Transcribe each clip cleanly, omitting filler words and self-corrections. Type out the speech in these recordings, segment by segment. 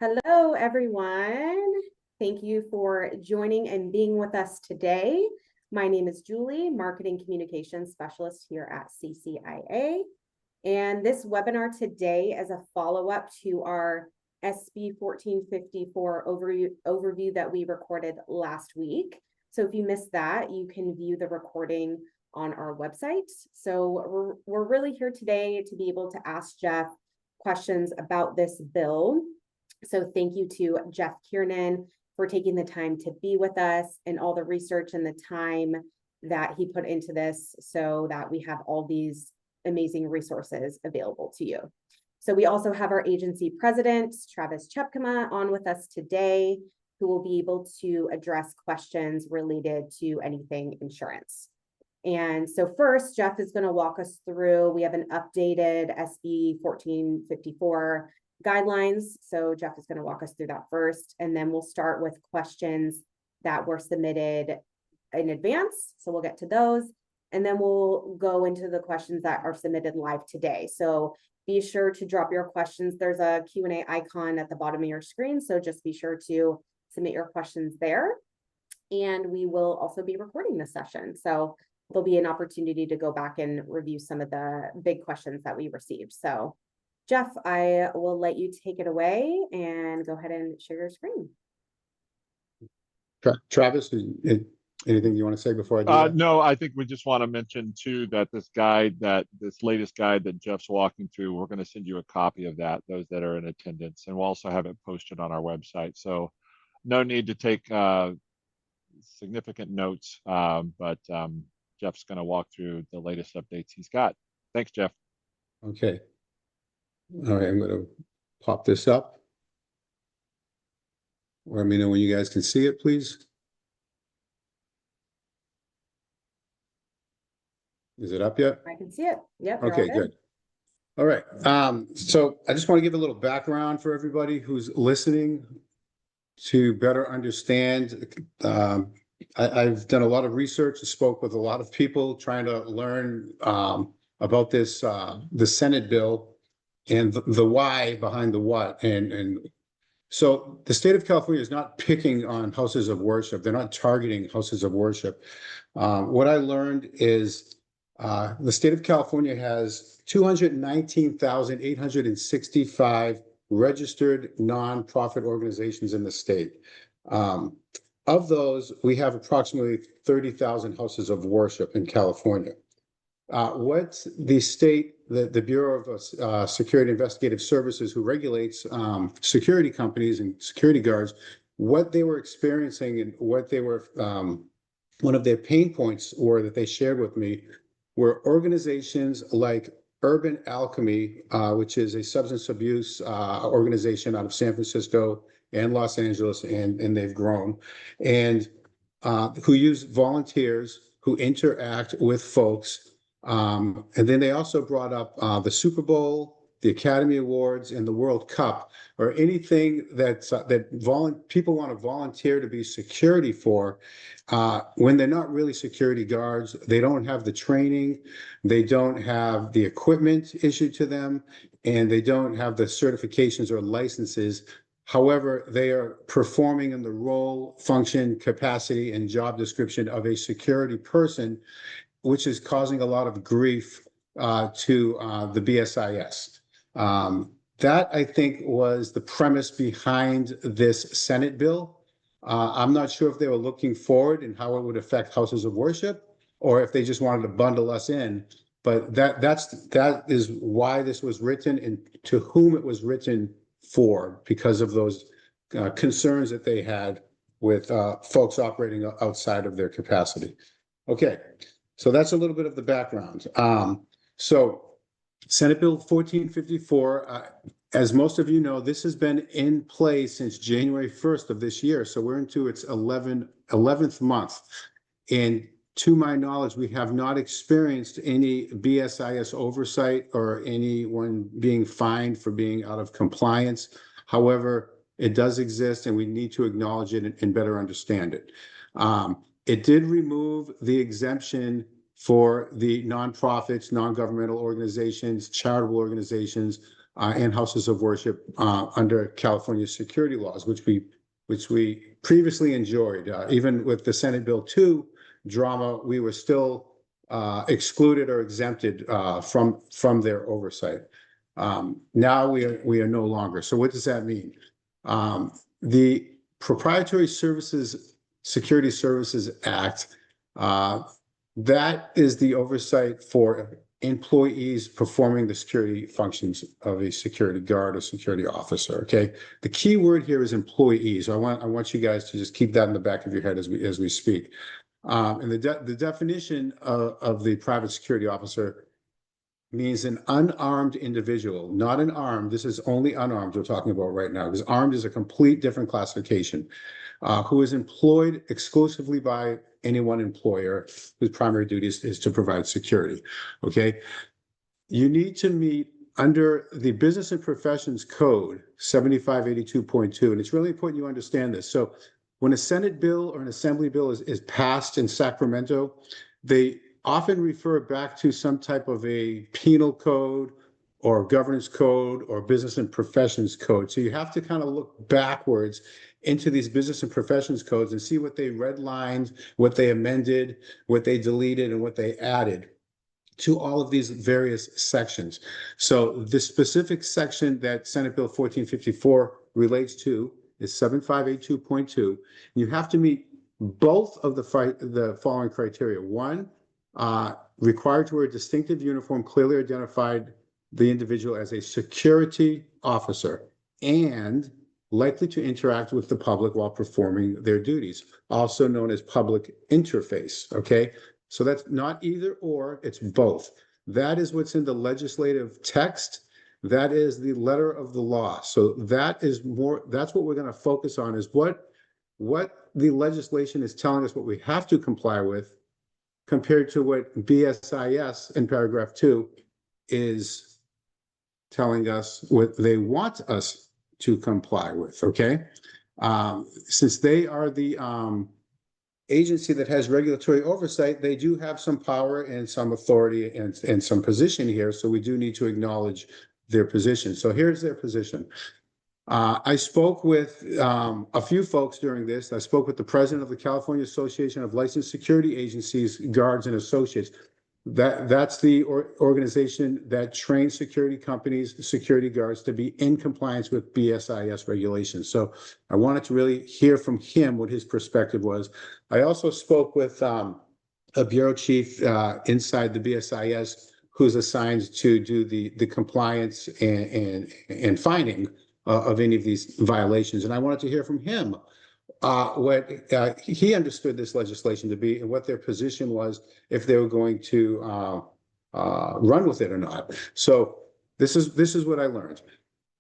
Hello, everyone. Thank you for joining and being with us today. My name is Julie, Marketing Communications Specialist here at CCIA. And this webinar today is a follow-up to our SB 1454 overview that we recorded last week. So if you missed that, you can view the recording on our website. So we're really here today to be able to ask Jeff questions about this bill. So thank you to Jeff Kearnan for taking the time to be with us and all the research and the time that he put into this so that we have all these amazing resources available to you. So we also have our agency president, Travis Chepkema, on with us today, who will be able to address questions related to anything insurance. And so first, Jeff is going to walk us through, we have an updated SB 1454 guidelines. So Jeff is going to walk us through that first, and then we'll start with questions that were submitted in advance. So we'll get to those, and then we'll go into the questions that are submitted live today. So be sure to drop your questions. There's a Q&A icon at the bottom of your screen. So just be sure to submit your questions there. And we will also be recording this session. So there'll be an opportunity to go back and review some of the big questions that we received. So Jeff, I will let you take it away and go ahead and share your screen. Travis, anything you want to say before I do that? No, I think we just want to mention too that this latest guide that Jeff's walking through, we're going to send you a copy of that, those that are in attendance, and we'll also have it posted on our website. So no need to take significant notes, but Jeff's going to walk through the latest updates he's got. Thanks, Jeff. Okay. All right, I'm going to pop this up. Let me know when you guys can see it, please. Is it up yet? I can see it. Yep. Okay, good. All right. So I just want to give a little background for everybody who's listening to better understand. I've done a lot of research and spoke with a lot of people trying to learn about this, the Senate bill, and the why behind the what. And so the state of California is not picking on houses of worship. They're not targeting houses of worship. What I learned is the state of California has 219,865 registered nonprofit organizations in the state. Of those, we have approximately 30,000 houses of worship in California. What the state, the Bureau of Security Investigative Services, who regulates security companies and security guards, what they were experiencing and what they were, one of their pain points were that they shared with me were organizations like Urban Alchemy, which is a substance abuse organization out of San Francisco and Los Angeles, and they've grown, and who use volunteers who interact with folks. And then they also brought up the Super Bowl, the Academy Awards, and the World Cup, or anything that people want to volunteer to be security for, when they're not really security guards. They don't have the training, they don't have the equipment issued to them, and they don't have the certifications or licenses. However, they are performing in the role, function, capacity, and job description of a security person, which is causing a lot of grief to the BSIS. That, I think, was the premise behind this Senate bill. I'm not sure if they were looking forward and how it would affect houses of worship, or if they just wanted to bundle us in. But that is why this was written and to whom it was written for, because of those concerns that they had with folks operating outside of their capacity. Okay. So that's a little bit of the background. So Senate Bill 1454, as most of you know, this has been in place since January 1st of this year. So we're into its 11th month. And to my knowledge, we have not experienced any BSIS oversight or anyone being fined for being out of compliance. However, it does exist, and we need to acknowledge it and better understand it. It did remove the exemption for the nonprofits, non-governmental organizations, charitable organizations and houses of worship under California security laws, which we previously enjoyed. Even with the Senate Bill 2 drama, we were still excluded or exempted from their oversight. Now we are no longer. So what does that mean? The Proprietary Security Services Act, that is the oversight for employees performing the security functions of a security guard or security officer. Okay, the key word here is employees. I want you guys to just keep that in the back of your head as we speak. And the definition of the private security officer means an unarmed individual, not an armed. This is only unarmed we're talking about right now, because armed is a complete different classification, who is employed exclusively by any one employer whose primary duty is to provide security. Okay, you need to meet under the Business and Professions Code 7582.2, and it's really important you understand this. So when a Senate bill or an Assembly bill is passed in Sacramento, they often refer back to some type of a penal code or governance code or business and professions code. So you have to kind of look backwards into these business and professions codes and see what they redlined, what they amended, what they deleted, and what they added to all of these various sections. So the specific section that Senate Bill 1454 relates to is 7582.2. You have to meet both of the following criteria. One, required to wear a distinctive uniform, clearly identified the individual as a security officer, and likely to interact with the public while performing their duties, also known as public interface. Okay, so that's not either or, it's both. That is what's in the legislative text. That is the letter of the law. So that's what we're going to focus on, is what the legislation is telling us what we have to comply with, compared to what BSIS in paragraph 2 is telling us what they want us to comply with. Okay, since they are the agency that has regulatory oversight, they do have some power and some authority and some position here. So we do need to acknowledge their position. So here's their position. I spoke with a few folks during this. I spoke with the president of the California Association of Licensed Security Agencies, Guards and Associates. That's the organization that trains security companies, security guards, to be in compliance with BSIS regulations. So I wanted to really hear from him what his perspective was. I also spoke with a bureau chief inside the BSIS who's assigned to do the compliance and finding of any of these violations. And I wanted to hear from him what he understood this legislation to be and what their position was, if they were going to run with it or not. So this is what I learned.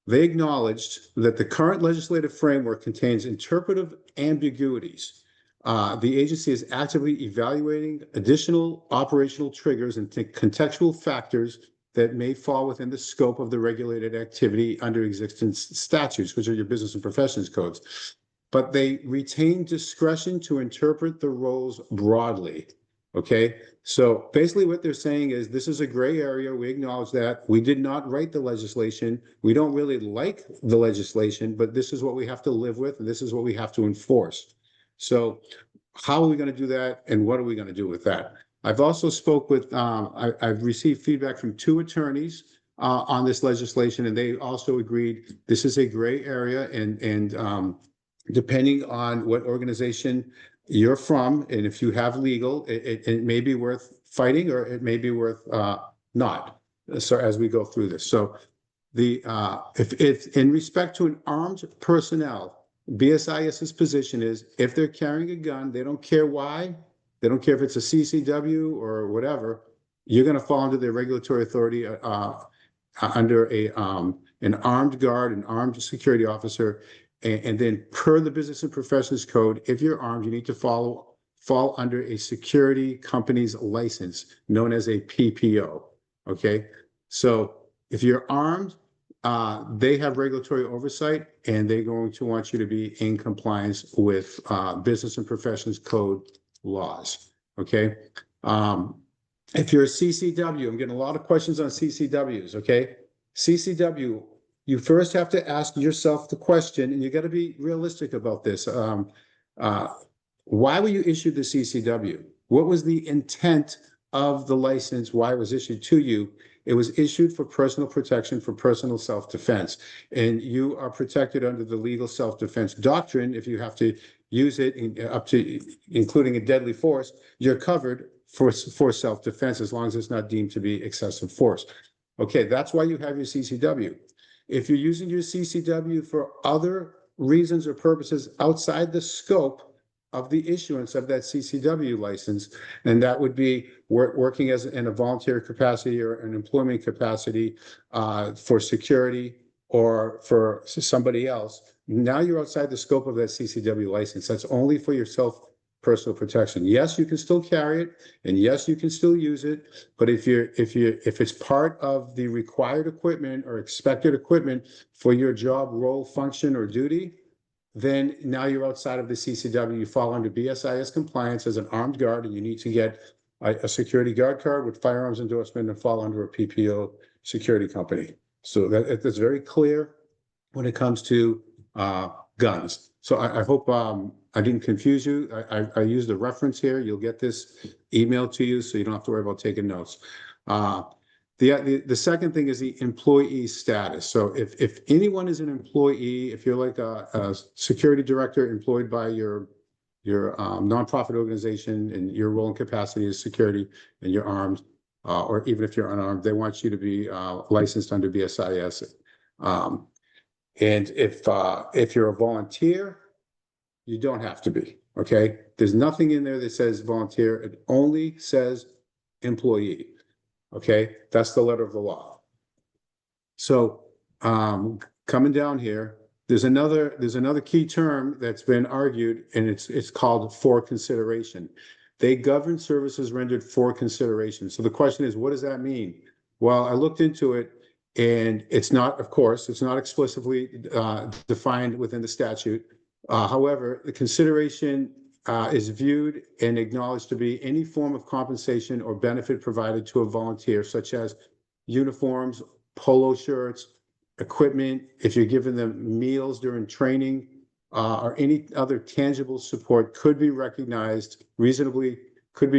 They acknowledged that the current legislative framework contains interpretive ambiguities. The agency is actively evaluating additional operational triggers and contextual factors that may fall within the scope of the regulated activity under existing statutes, which are your business and professions codes. But they retain discretion to interpret the roles broadly. Okay, so basically what they're saying is this is a gray area. We acknowledge that. We did not write the legislation. We don't really like the legislation, but this is what we have to live with, and this is what we have to enforce. So how are we going to do that, and what are we going to do with that? I've also spoke with, I've received feedback from 2 attorneys on this legislation, and they also agreed this is a gray area, and depending on what organization you're from, and if you have legal, it may be worth fighting, or it may be worth not. So as we go through this, so if in respect to an armed personnel, BSIS's position is if they're carrying a gun, they don't care why. They don't care if it's a CCW or whatever, you're going to fall under their regulatory authority under an armed guard, an armed security officer. And then per the Business and Professions Code, if you're armed, you need to fall under a security company's license known as a PPO. Okay, so if you're armed, they have regulatory oversight, and they're going to want you to be in compliance with Business and Professions Code laws. Okay, if you're a CCW, I'm getting a lot of questions on CCWs. Okay, CCW, you first have to ask yourself the question, and you got to be realistic about this. Why were you issued the CCW? What was the intent of the license? Why it was issued to you? It was issued for personal protection, for personal self-defense. And you are protected under the legal self-defense doctrine. If you have to use it up to including a deadly force, you're covered for self-defense as long as it's not deemed to be excessive force. Okay, that's why you have your CCW. If you're using your CCW for other reasons or purposes outside the scope of the issuance of that CCW license, and that would be working as in a volunteer capacity or an employment capacity for security or for somebody else, now you're outside the scope of that CCW license. That's only for yourself, personal protection. Yes, you can still carry it, and yes, you can still use it. But if it's part of the required equipment or expected equipment for your job, role, function, or duty, then now you're outside of the CCW. You fall under BSIS compliance as an armed guard, and you need to get a security guard card with firearms endorsement and fall under a PPO security company. So that's very clear when it comes to guns. So I hope I didn't confuse you. I used a reference here. You'll get this emailed to you, so you don't have to worry about taking notes. The second thing is the employee status. So if anyone is an employee, if you're like a security director employed by your nonprofit organization and your role and capacity is security and you're armed, or even if you're unarmed, they want you to be licensed under BSIS. And if you're a volunteer, you don't have to be, okay? There's nothing in there that says volunteer. It only says employee, okay? That's the letter of the law. So coming down here, there's another key term that's been argued, and it's called for consideration. They govern services rendered for consideration. So the question is, what does that mean? Well, I looked into it, and it's not, of course, it's not explicitly defined within the statute. However, the consideration is viewed and acknowledged to be any form of compensation or benefit provided to a volunteer, such as uniforms, polo shirts, equipment, if you're giving them meals during training, or any other tangible support could be recognized reasonably, could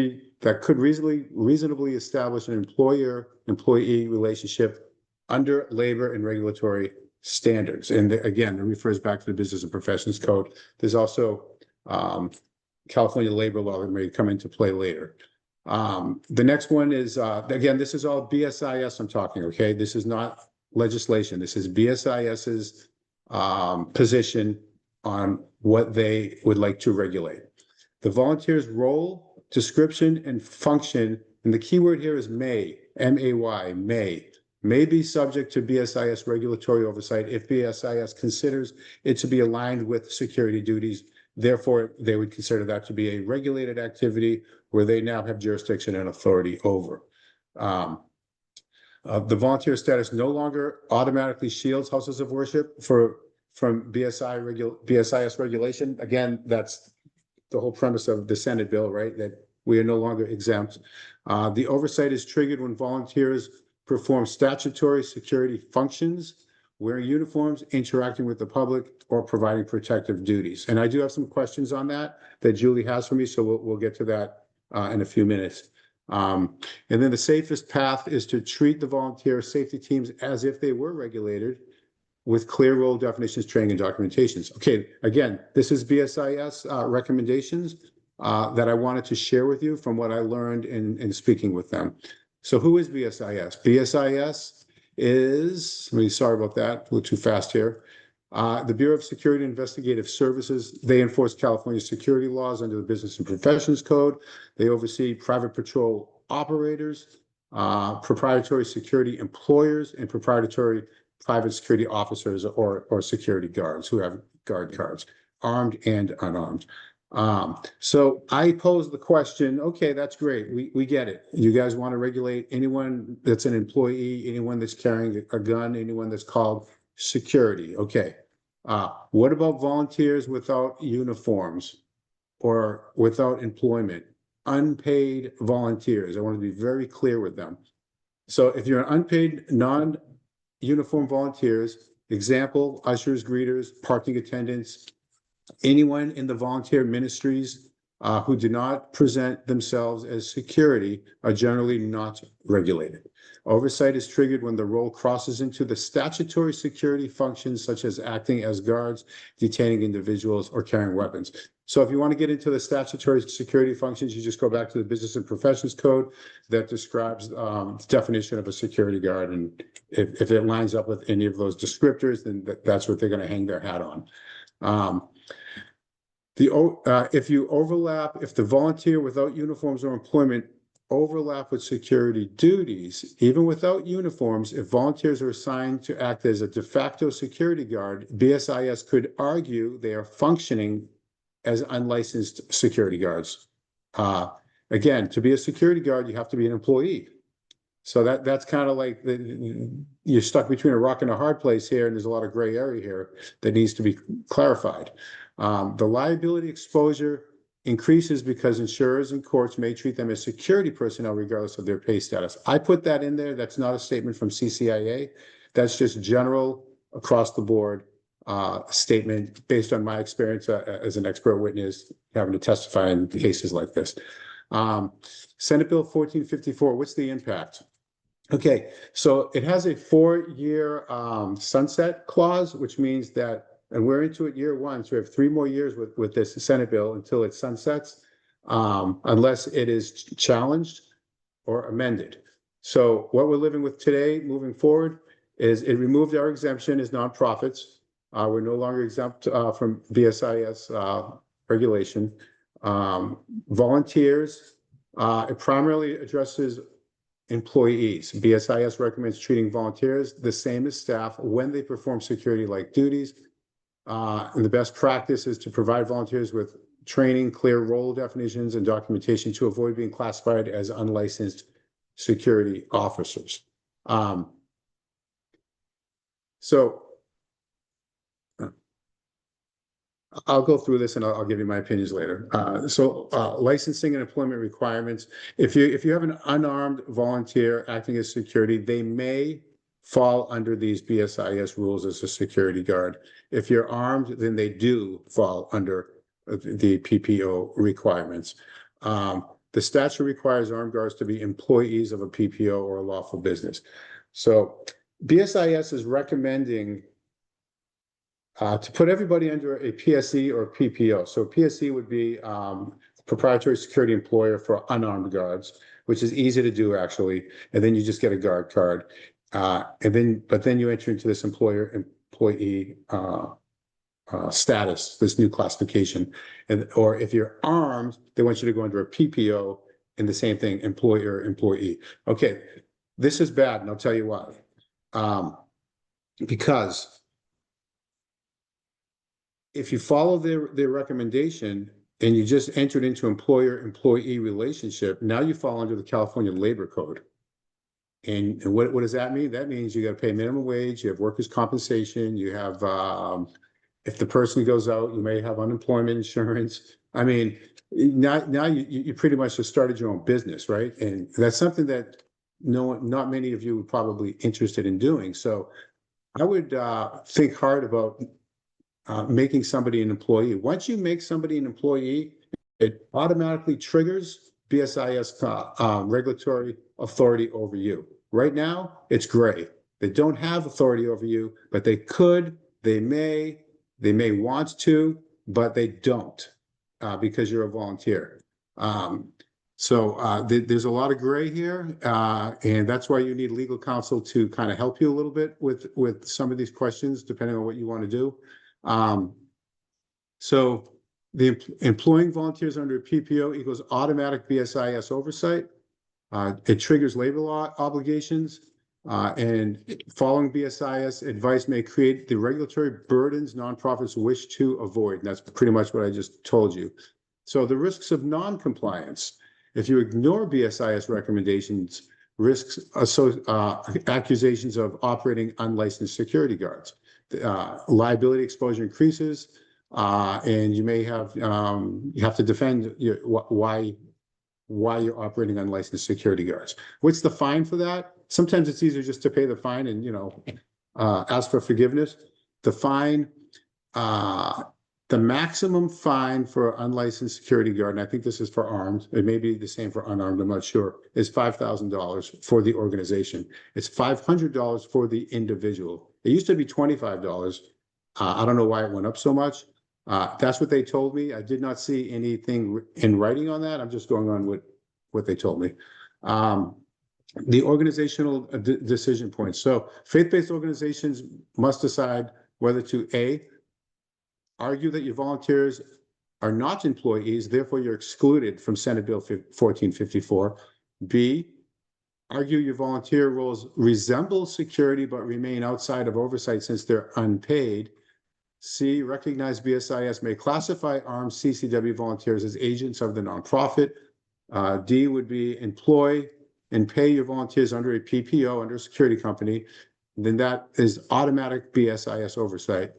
reasonably establish an employer-employee relationship under labor and regulatory standards. And again, it refers back to the Business and Professions Code. There's also California labor law that may come into play later. The next one is, again, this is all BSIS I'm talking, okay? This is not legislation. This is BSIS's position on what they would like to regulate. The volunteer's role, description, and function, and the key word here is may, M-A-Y, may be subject to BSIS regulatory oversight if BSIS considers it to be aligned with security duties. Therefore, they would consider that to be a regulated activity where they now have jurisdiction and authority over. The volunteer status no longer automatically shields houses of worship from BSIS regulation. Again, that's the whole premise of the Senate bill, right? That we are no longer exempt. The oversight is triggered when volunteers perform statutory security functions, wearing uniforms, interacting with the public, or providing protective duties. And I do have some questions on that Julie has for me, so we'll get to that in a few minutes. And then the safest path is to treat the volunteer safety teams as if they were regulated with clear role definitions, training, and documentations. Okay, again, this is BSIS recommendations that I wanted to share with you from what I learned in speaking with them. So who is BSIS? BSIS is, sorry about that, a little too fast here. The Bureau of Security and Investigative Services, they enforce California security laws under the Business and Professions Code. They oversee private patrol operators, proprietary security employers, and proprietary private security officers or security guards who have guard cards, armed and unarmed. So I pose the question, okay, that's great. We get it. You guys want to regulate anyone that's an employee, anyone that's carrying a gun, anyone that's called security. Okay. What about volunteers without uniforms or without employment? Unpaid volunteers. I want to be very clear with them. So if you're an unpaid uniformed volunteers, example, ushers, greeters, parking attendants, anyone in the volunteer ministries who do not present themselves as security are generally not regulated. Oversight is triggered when the role crosses into the statutory security functions such as acting as guards, detaining individuals, or carrying weapons. So if you want to get into the statutory security functions, you just go back to the Business and Professions Code that describes the definition of a security guard. And if it lines up with any of those descriptors, then that's what they're going to hang their hat on. If you overlap, if the volunteer without uniforms or employment overlap with security duties, even without uniforms, if volunteers are assigned to act as a de facto security guard, BSIS could argue they are functioning as unlicensed security guards. Again, to be a security guard, you have to be an employee. So that's kind of like you're stuck between a rock and a hard place here, and there's a lot of gray area here that needs to be clarified. The liability exposure increases because insurers and courts may treat them as security personnel regardless of their pay status. I put that in there. That's not a statement from CCIA. That's just general across the board statement based on my experience as an expert witness having to testify in cases like this. Senate Bill 1454, what's the impact? Okay, so it has a 4-year sunset clause, which means that, and we're into it year 1, so we have 3 more years with this Senate bill until it sunsets, unless it is challenged or amended. So what we're living with today, moving forward, is it removed our exemption as nonprofits. We're no longer exempt from BSIS regulation. Volunteers, it primarily addresses employees. BSIS recommends treating volunteers the same as staff when they perform security-like duties. And the best practice is to provide volunteers with training, clear role definitions, and documentation to avoid being classified as unlicensed security officers. So I'll go through this and I'll give you my opinions later. Licensing and employment requirements. If you have an unarmed volunteer acting as security, they may fall under these BSIS rules as a security guard. If you're armed, then they do fall under the PPO requirements. The statute requires armed guards to be employees of a PPO or a lawful business. So BSIS is recommending to put everybody under a PSE or a PPO. So PSE would be proprietary security employer for unarmed guards, which is easy to do actually. And then you just get a guard card. But then you enter into this employee status, this new classification. Or if you're armed, they want you to go under a PPO and the same thing, employer, employee. Okay, this is bad, and I'll tell you why. Because if you follow their recommendation and you just entered into employer-employee relationship, now you fall under the California Labor Code. And what does that mean? That means you got to pay minimum wage, you have workers' compensation, you have, if the person goes out, you may have unemployment insurance. I mean, now you pretty much just started your own business, right? And that's something that not many of you are probably interested in doing. So I would think hard about making somebody an employee. Once you make somebody an employee, it automatically triggers BSIS regulatory authority over you. Right now, it's gray. They don't have authority over you, but they could, they may want to, but they don't because you're a volunteer. There's a lot of gray here, and that's why you need legal counsel to kind of help you a little bit with some of these questions, depending on what you want to do. So the employing volunteers under a PPO equals automatic BSIS oversight. It triggers labor law obligations, and following BSIS advice may create the regulatory burdens nonprofits wish to avoid. And that's pretty much what I just told you. So the risks of non-compliance, if you ignore BSIS recommendations, risks, accusations of operating unlicensed security guards. Liability exposure increases, and you may have you have to defend why you're operating unlicensed security guards. What's the fine for that? Sometimes it's easier just to pay the fine and ask for forgiveness. The fine, the maximum fine for unlicensed security guard, and I think this is for armed, it may be the same for unarmed, I'm not sure, is $5,000 for the organization. It's $500 for the individual. It used to be $25. I don't know why it went up so much. That's what they told me. I did not see anything in writing on that. I'm just going on with what they told me. The organizational decision points. So faith-based organizations must decide whether to A, argue that your volunteers are not employees, therefore you're excluded from Senate Bill 1454. B, argue your volunteer roles resemble security but remain outside of oversight since they're unpaid. C, recognize BSIS may classify armed CCW volunteers as agents of the nonprofit. D would be employ and pay your volunteers under a PPO, under a security company. Then that is automatic BSIS oversight.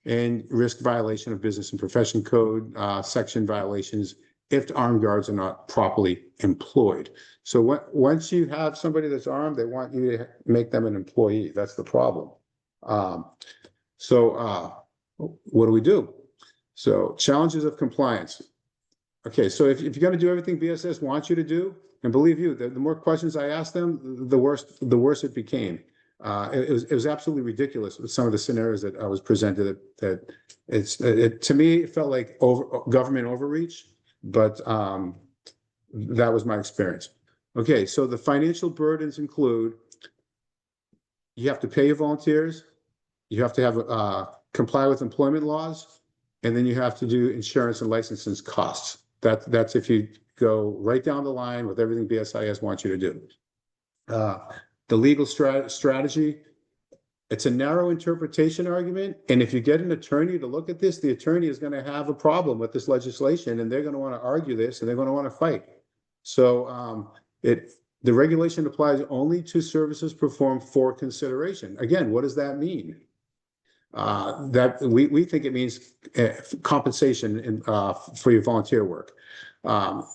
And risk violation of business and profession code, section violations if the armed guards are not properly employed. So once you have somebody that's armed, they want you to make them an employee. That's the problem. What do we do? So challenges of compliance. Okay, so if you're going to do everything BSS wants you to do, and believe you, the more questions I asked them, the worse it became. It was absolutely ridiculous with some of the scenarios that I was presented. To me, it felt like government overreach, but that was my experience. Okay, so the financial burdens include you have to pay your volunteers, you have to have comply with employment laws, and then you have to do insurance and licenses costs. That's if you go right down the line with everything BSIS wants you to do. The legal strategy, it's a narrow interpretation argument. And if you get an attorney to look at this, the attorney is going to have a problem with this legislation and they're going to want to argue this and they're going to want to fight. So the regulation applies only to services performed for consideration. Again, what does that mean? That we think it means compensation for your volunteer work.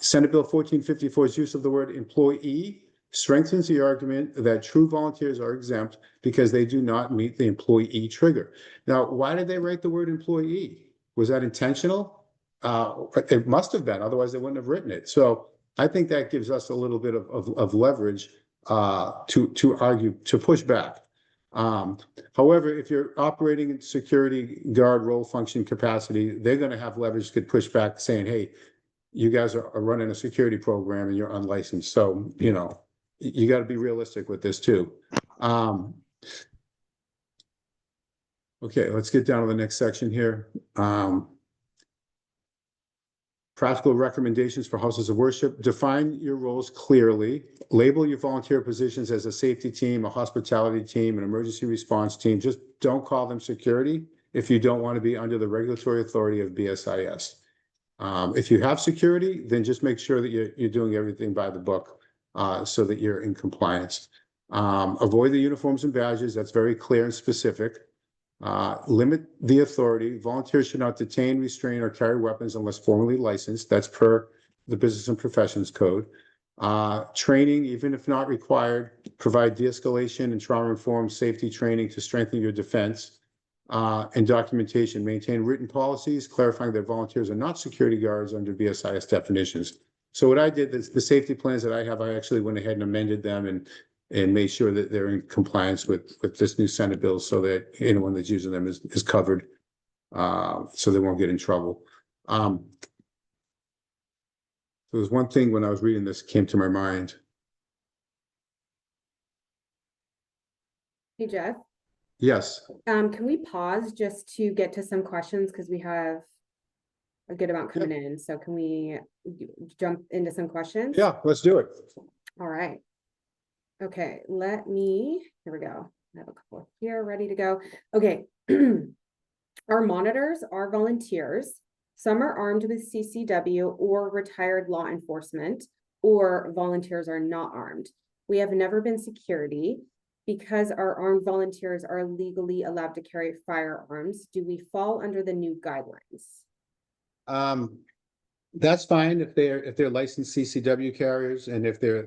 Senate Bill 1454's use of the word employee strengthens the argument that true volunteers are exempt because they do not meet the employee trigger. Now, why did they write the word employee? Was that intentional? It must have been, otherwise they wouldn't have written it. So I think that gives us a little bit of leverage to argue, to push back. However, if you're operating in security guard role function capacity, they're going to have leverage to push back saying, hey, you guys are running a security program and you're unlicensed. So, you got to be realistic with this too. Okay, let's get down to the next section here. Practical recommendations for houses of worship. Define your roles clearly. Label your volunteer positions as a safety team, a hospitality team, an emergency response team. Just don't call them security if you don't want to be under the regulatory authority of BSIS. If you have security, then just make sure that you're doing everything by the book so that you're in compliance. Avoid the uniforms and badges. That's very clear and specific. Limit the authority. Volunteers should not detain, restrain, or carry weapons unless formally licensed. That's per the Business and Professions Code. Training, even if not required, provide de-escalation and trauma-informed safety training to strengthen your defense. And documentation, maintain written policies, clarifying that volunteers are not security guards under BSIS definitions. So what I did is the safety plans that I have, I actually went ahead and amended them and made sure that they're in compliance with this new Senate bill so that anyone that's using them is covered, so they won't get in trouble. There was one thing when I was reading this came to my mind. Hey, Jeff. Yes. Can we pause just to get to some questions? Because we have a good amount coming in. So can we jump into some questions? Yeah, let's do it. All right. Okay, here we go. I have a couple here ready to go. Okay. Our monitors are volunteers. Some are armed with CCW or retired law enforcement, or volunteers are not armed. We have never been security. Because our armed volunteers are legally allowed to carry firearms, do we fall under the new guidelines? That's fine if they're licensed CCW carriers and if they're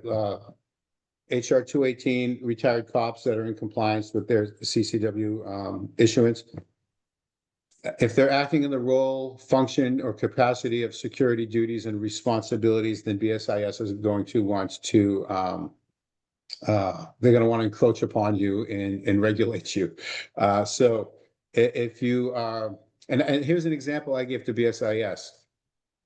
HR 218 retired cops that are in compliance with their CCW issuance. If they're acting in the role, function, or capacity of security duties and responsibilities, then BSIS is going to want to they're going to want to encroach upon you and regulate you. So if you are, and here's an example I give to BSIS.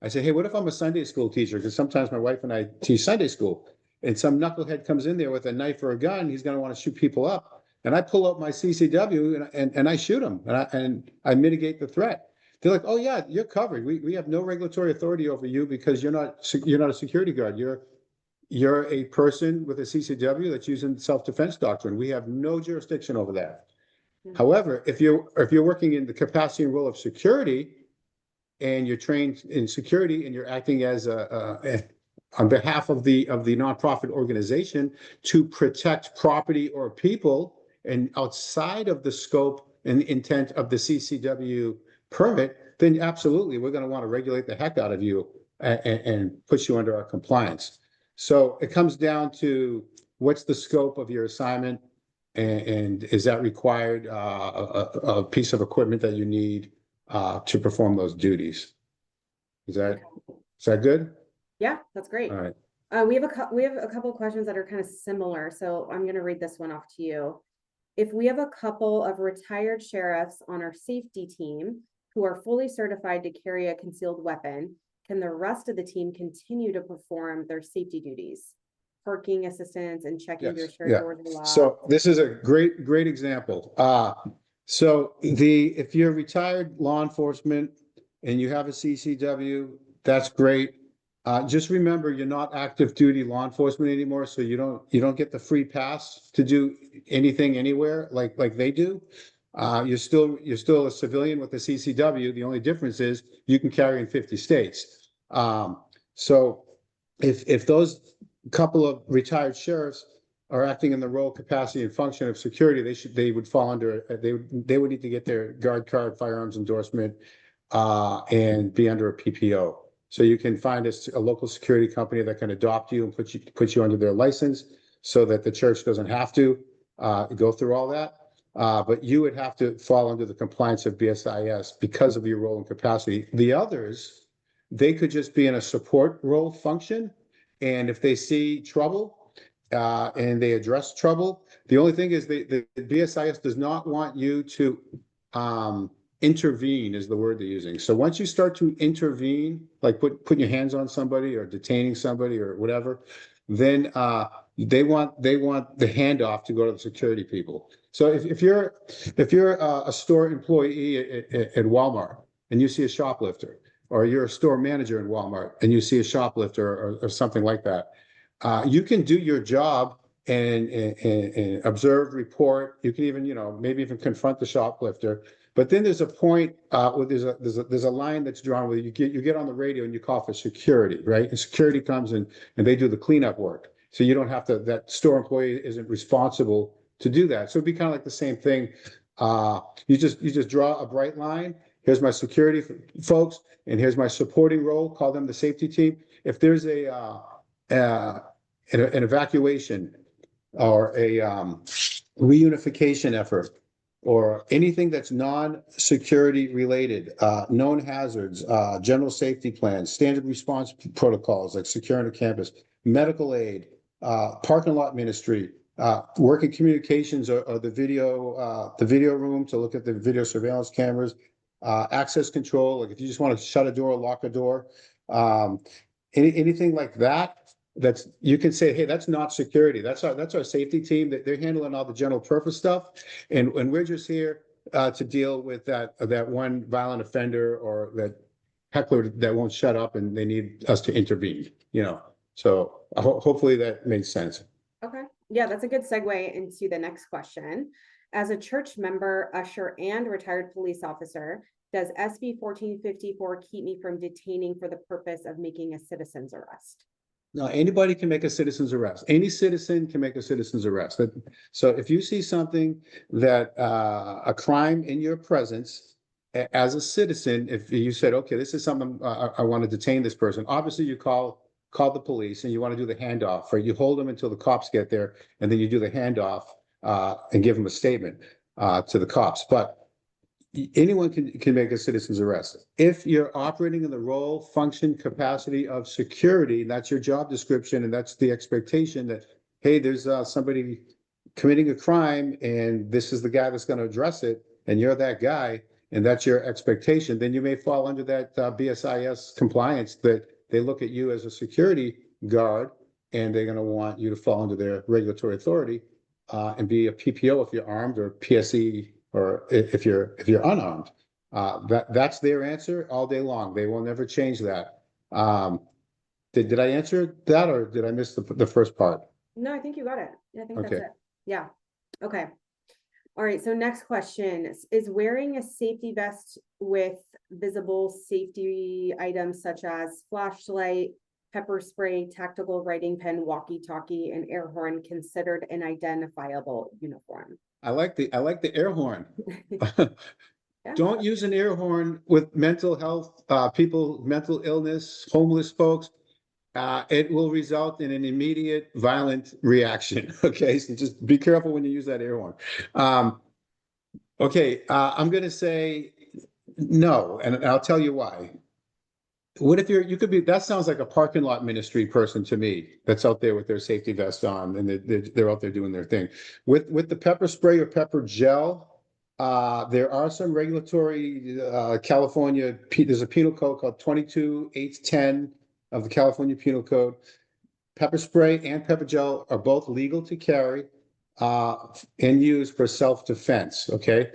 I say, hey, what if I'm a Sunday school teacher? Because sometimes my wife and I teach Sunday school, and some knucklehead comes in there with a knife or a gun. He's going to want to shoot people up. And I pull up my CCW and I shoot him and I mitigate the threat. They're like, oh yeah, you're covered. We have no regulatory authority over you because you're not a security guard. You're a person with a CCW that's using self-defense doctrine. We have no jurisdiction over that. Mhm. However, if you're working in the capacity and role of security, and you're trained in security, and you're acting as on behalf of the nonprofit organization to protect property or people, and outside of the scope and intent of the CCW permit, then absolutely we're going to want to regulate the heck out of you and put you under our compliance. So it comes down to what's the scope of your assignment, and is that required a piece of equipment that you need to perform those duties. Is that good? Yeah, that's great. All right. We have a couple of questions that are kind of similar, so I'm going to read this one off to you. If we have a couple of retired sheriffs on our safety team who are fully certified to carry a concealed weapon, can the rest of the team continue to perform their safety duties? Parking assistance and checking their shared doors are locked. So this is a great example. So if you're retired law enforcement and you have a CCW, that's great. Just remember, you're not active duty law enforcement anymore, so you don't get the free pass to do anything anywhere like they do. You're still a civilian with a CCW. The only difference is you can carry in 50 states. So if those couple of retired sheriffs are acting in the role, capacity, and function of security, they would fall under, they would need to get their guard card, firearms endorsement, and be under a PPO. So you can find a local security company that can adopt you and put you under their license, so that the church doesn't have to go through all that. But you would have to fall under the compliance of BSIS because of your role and capacity. The others, they could just be in a support role function. And if they see trouble and they address trouble, the only thing is the BSIS does not want you to intervene, is the word they're using. So once you start to intervene, like putting your hands on somebody or detaining somebody or whatever, then they want the handoff to go to the security people. So if you're a store employee at Walmart and you see a shoplifter, or you're a store manager in Walmart and you see a shoplifter or something like that, you can do your job and observe, report. You can even, maybe even confront the shoplifter. But then there's a point where there's a line that's drawn where you get on the radio and you call for security, right? And security comes and they do the cleanup work. So you don't have to, that store employee isn't responsible to do that. So it'd be kind of like the same thing. You just draw a bright line. Here's my security folks, and here's my supporting role. Call them the safety team. If there's an evacuation or a reunification effort, or anything that's non-security related, known hazards, general safety plans, standard response protocols like securing a campus, medical aid, parking lot ministry, working communications or the video room to look at the video surveillance cameras, access control, like if you just want to shut a door, lock a door, anything like that. You can say, hey, that's not security. That's our safety team. They're handling all the general purpose stuff, and we're just here to deal with that one violent offender or that heckler that won't shut up, and they need us to intervene. So hopefully that makes sense. Okay, yeah, that's a good segue into the next question. As a church member, usher, and retired police officer, does SB 1454 keep me from detaining for the purpose of making a citizen's arrest? No, anybody can make a citizen's arrest. Any citizen can make a citizen's arrest. So if you see something that a crime in your presence as a citizen, if you said, okay, this is something I want to detain this person, obviously you call call the police and you want to do the handoff, or you hold them until the cops get there, and then you do the handoff and give them a statement to the cops. But anyone can make a citizen's arrest. If you're operating in the role, function, capacity of security, and that's your job description, and that's the expectation that, hey, there's somebody committing a crime, and this is the guy that's going to address it, and you're that guy, and that's your expectation, then you may fall under that BSIS compliance, that they look at you as a security guard, and they're going to want you to fall under their regulatory authority and be a PPO if you're armed, or PSE or if you're unarmed. That's their answer all day long. They will never change that. Did I answer that, or did I miss the first part? No, I think you got it. I think that's Okay. it. Yeah. Okay. All right. So next question is wearing a safety vest with visible safety items such as flashlight, pepper spray, tactical writing pen, walkie-talkie, and air horn considered an identifiable uniform? I like the air horn. Yeah. Don't use an air horn with mental health, people, mental illness, homeless folks. It will result in an immediate violent reaction. Okay, so just be careful when you use that air horn. Okay, I'm going to say no, and I'll tell you why. What if you could be, that sounds like a parking lot ministry person to me, that's out there with their safety vest on, and they're out there doing their thing. With the pepper spray or pepper gel, there are some regulatory, California, there's a penal code called 22-810 of the California Penal Code. Pepper spray and pepper gel are both legal to carry and use for self-defense, okay?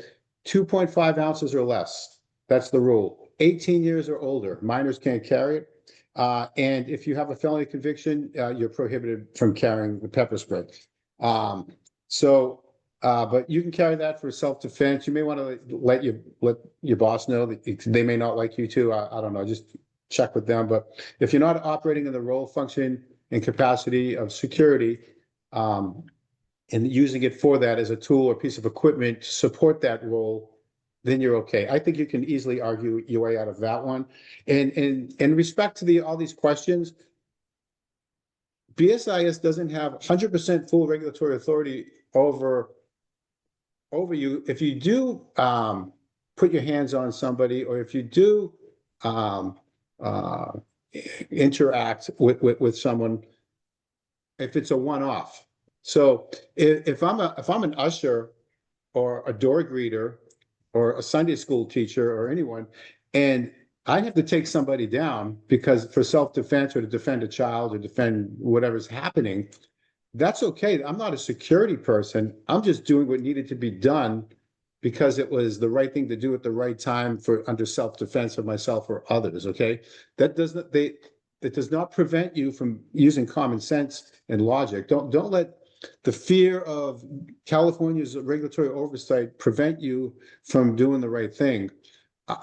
2.5 ounces or less, that's the rule. 18 years or older, minors can't carry it. And if you have a felony conviction, you're prohibited from carrying the pepper spray. But you can carry that for self-defense. You may want to let your boss know that they may not like you too. I don't know, just check with them. But if you're not operating in the role, function, and capacity of security, and using it for that as a tool or piece of equipment to support that role, then you're okay. I think you can easily argue your way out of that one. And in respect to all these questions, BSIS doesn't have 100% full regulatory authority over you. If you do put your hands on somebody, or if you do interact with someone, if it's a one-off. So if I'm an usher or a door greeter or a Sunday school teacher or anyone, and I have to take somebody down because for self-defense or to defend a child or defend whatever's happening, that's okay. I'm not a security person. I'm just doing what needed to be done because it was the right thing to do at the right time for under self-defense of myself or others, okay? That does not prevent you from using common sense and logic. Don't let the fear of California's regulatory oversight prevent you from doing the right thing.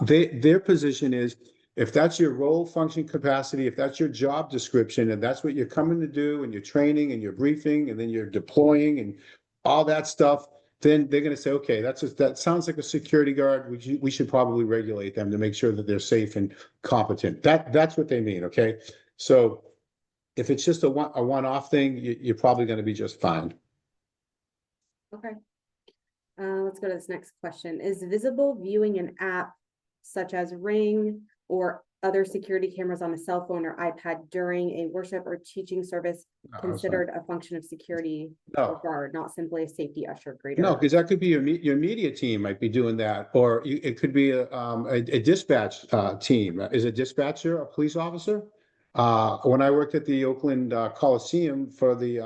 Their position is, if that's your role, function, capacity, if that's your job description, and that's what you're coming to do, and you're training and you're briefing, and then you're deploying and all that stuff, then they're going to say, okay, that sounds like a security guard. We should probably regulate them to make sure that they're safe and competent. That's what they mean, okay? So if it's just a one-off thing, you're probably going to be just fine. Okay. Let's go to this next question. Is visible viewing an app such as Ring or other security cameras on a cell phone or iPad during a worship or teaching service considered a function of security or guard, not simply a safety usher greeter? No, because that could be your media team might be doing that, or it could be a dispatch team. Is a dispatcher a police officer? When I worked at the Oakland Coliseum for the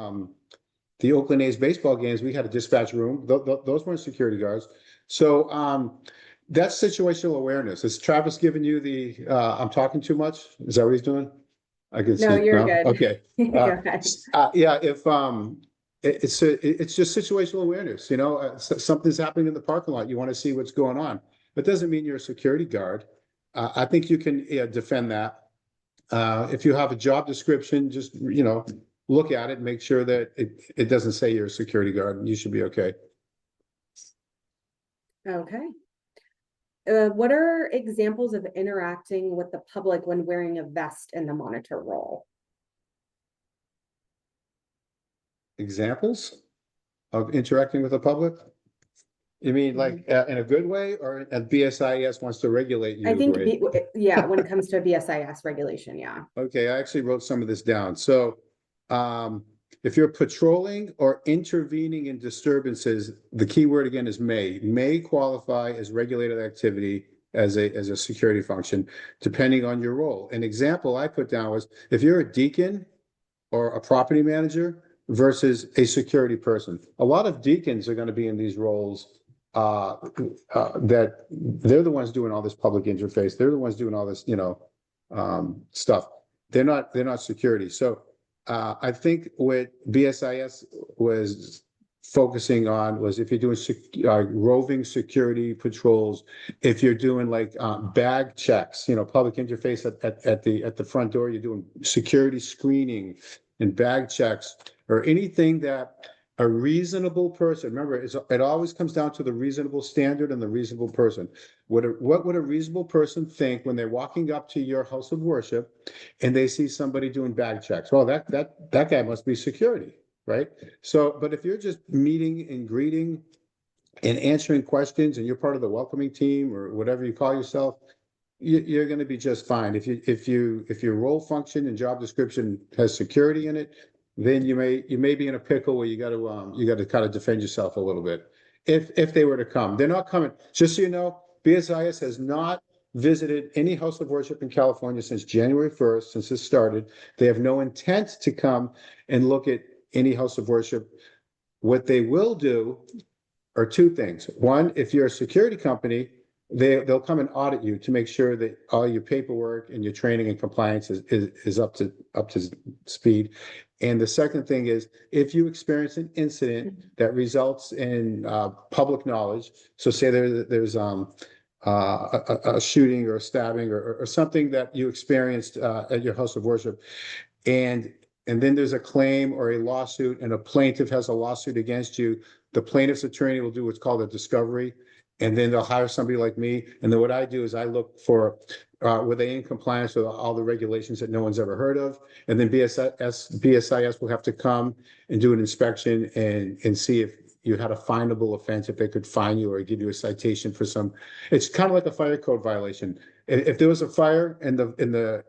Oakland A's baseball games, we had a dispatch room. Those weren't security guards. So that's situational awareness. Is Travis giving you I'm talking too much? Is that what he's doing? I can see. No, you're good. Okay. Go ahead. Yeah, if it's just situational awareness, something's happening in the parking lot. You want to see what's going on. That doesn't mean you're a security guard. I think you can defend that. If you have a job description, just, look at it and make sure that it doesn't say you're a security guard, and you should be okay. Okay. What are examples of interacting with the public when wearing a vest in the monitor role? Examples of interacting with the public? You mean like in a good way, or BSIS wants to regulate you? I think, Right? yeah, when it comes to BSIS regulation, yeah. Okay, I actually wrote some of this down. So, if you're patrolling or intervening in disturbances, the key word again is may qualify as regulated activity as a security function, depending on your role. An example I put down was if you're a deacon or a property manager versus a security person. A lot of deacons are going to be in these roles that they're the ones doing all this public interface. They're the ones doing all this, stuff. They're not security. So I think what BSIS was focusing on was if you're doing roving security patrols, if you're doing like bag checks, public interface at the front door, you're doing security screening and bag checks, or anything that a reasonable person, remember, it always comes down to the reasonable standard and the reasonable person. What would a reasonable person think when they're walking up to your house of worship and they see somebody doing bag checks? Well, that guy must be security, right? So, but if you're just meeting and greeting and answering questions and you're part of the welcoming team or whatever you call yourself, you're going to be just fine. If your role function and job description has security in it, then you may be in a pickle where you got to kind of defend yourself a little bit. If they were to come, they're not coming. Just so you know, BSIS has not visited any house of worship in California since January 1st, since this started. They have no intent to come and look at any house of worship. What they will do are two things. One, if you're a security company, they'll come and audit you to make sure that all your paperwork and your training and compliance is up to speed. And the second thing is, if you experience an incident that results in public knowledge, so say there's a shooting or a stabbing or something that you experienced at your house of worship, and then there's a claim or a lawsuit, and a plaintiff has a lawsuit against you, the plaintiff's attorney will do what's called a discovery, and then they'll hire somebody like me. And then what I do is I look for, were they in compliance with all the regulations that no one's ever heard of? And then BSIS will have to come and do an inspection and see if you had a findable offense, if they could fine you or give you a citation for some. It's kind of like a fire code violation. If there was a fire and the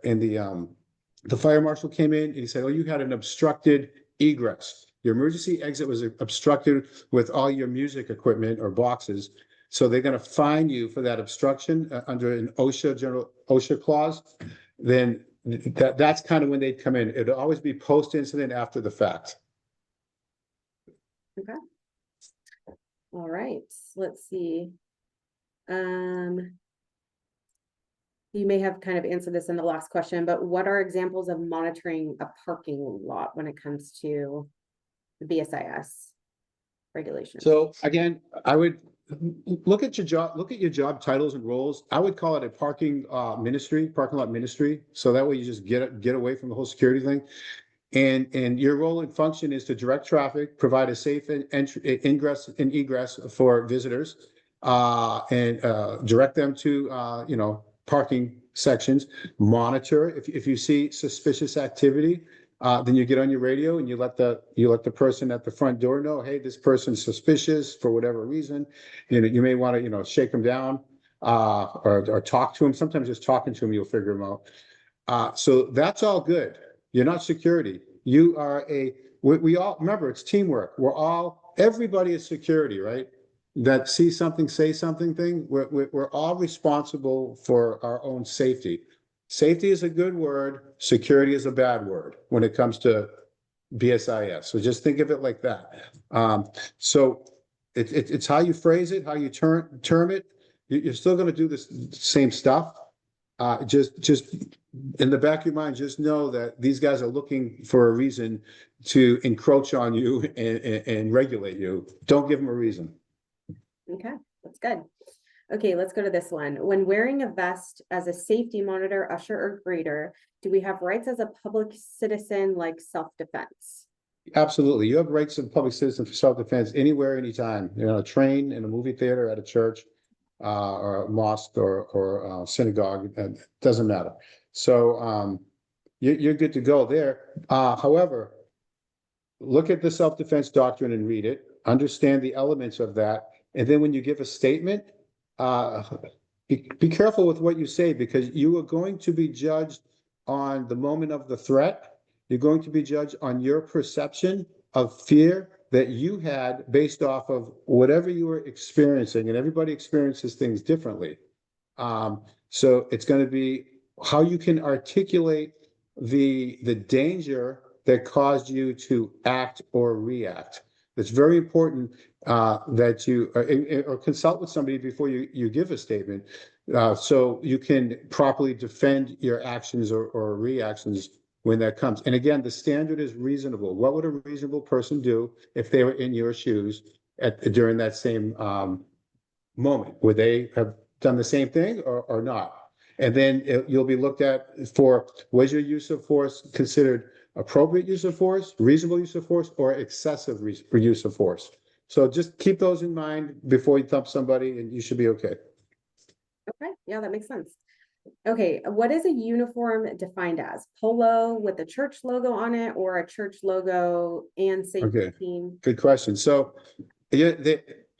fire marshal came in and he said, "Oh, you had an obstructed egress. Your emergency exit was obstructed with all your music equipment or boxes." So they're going to fine you for that obstruction under an OSHA clause. Then that's kind of when they'd come in. It'll always be post-incident, after the fact. Okay. All right, let's see. You may have kind of answered this in the last question, but what are examples of monitoring a parking lot when it comes to the BSIS regulations? So again, I would look at your job titles and roles. I would call it a parking lot ministry. So that way you just get away from the whole security thing. And your role and function is to direct traffic, provide a safe ingress and egress for visitors, and direct them to parking sections. Monitor if you see suspicious activity. Then you get on your radio and you let the person at the front door know, hey, this person's suspicious for whatever reason. You may want to shake them down or talk to them. Sometimes just talking to them, you'll figure them out. So that's all good. You're not security. You are we all remember, it's teamwork. Everybody is security, right? That see something, say something thing. We're all responsible for our own safety. Safety is a good word. Security is a bad word when it comes to BSIS. So just think of it like that. So it's how you phrase it, how you term it. You're still going to do this same stuff. Just in the back of your mind, just know that these guys are looking for a reason to encroach on you and regulate you. Don't give them a reason. Okay, that's good. Okay, let's go to this one. When wearing a vest as a safety monitor, usher, or greeter, do we have rights as a public citizen like self-defense? Absolutely. You have rights as a public citizen for self-defense anywhere, anytime. You're on a train, in a movie theater, at a church, or a mosque or synagogue. It doesn't matter. So you're good to go there. However, look at the self-defense doctrine and read it, understand the elements of that. And then when you give a statement, be careful with what you say, because you are going to be judged on the moment of the threat. You're going to be judged on your perception of fear that you had based off of whatever you were experiencing, and everybody experiences things differently. So it's going to be how you can articulate the danger that caused you to act or react. It's very important that you or consult with somebody before you give a statement, so you can properly defend your actions or reactions when that comes. And again, the standard is reasonable. What would a reasonable person do if they were in your shoes during that same moment? Would they have done the same thing or not? And then you'll be looked at for, was your use of force considered appropriate use of force, reasonable use of force, or excessive use of force? So just keep those in mind before you thump somebody, and you should be okay. Okay, yeah, that makes sense. Okay, what is a uniform defined as? Polo with a church logo on it, or a church logo and safety Okay. team? Good question. So yeah,